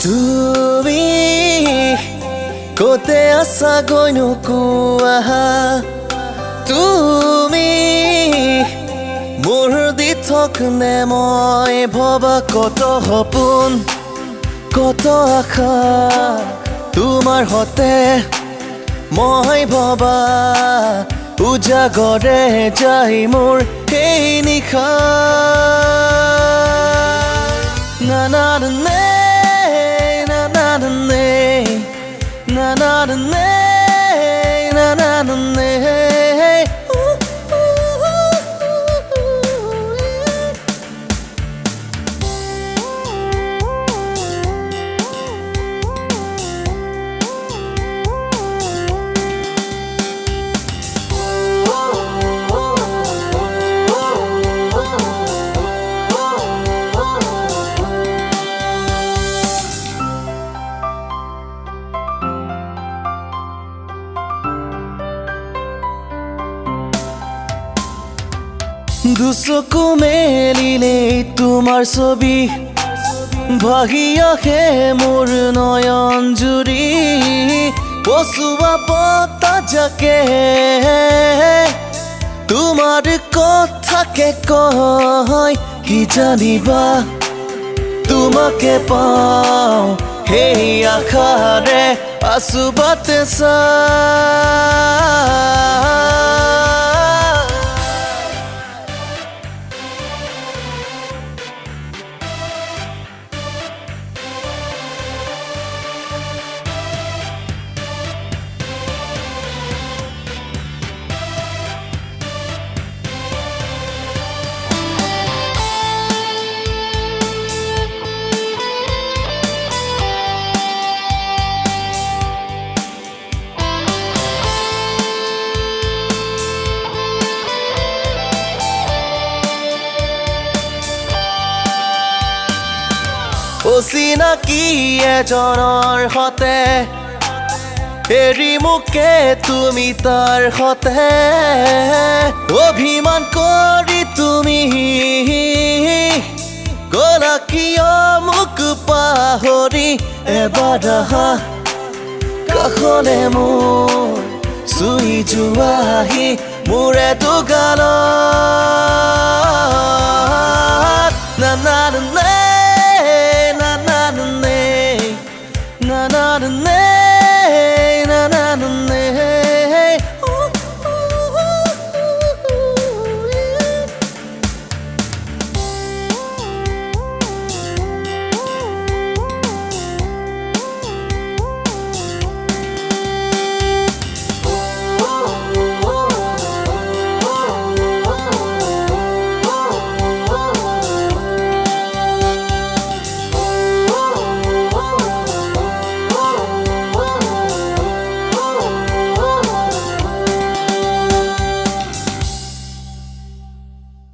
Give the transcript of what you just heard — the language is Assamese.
তুমি কোতে আছা গৈ নোকোৱা তুমি মোৰ দি থকনে মই ভবা কত সপোন কত আশা তোমাৰ হতে মই ভবা উজাগৰে যাই মোৰ সেই নিশা না না নে na na na na na na na দুচকু মেলিলে তোমাৰ ছবি ভাহি আহে মোৰ নয়ন জুৰি পচুৱা পতা যাকে তোমাৰ কথাকে কয় কি জানিবা তোমাকে পাওঁ সেই আশাৰে আছো বাটে অচিনাকি এজনৰ হতে এৰি মোকে তুমি তাৰ হতে অভিমান কৰি তুমি গলা কিয় মোক পাহৰি এবাৰ আহা কাষলে মোৰ চুই যোৱাহি মোৰে দুগালত না না না na na na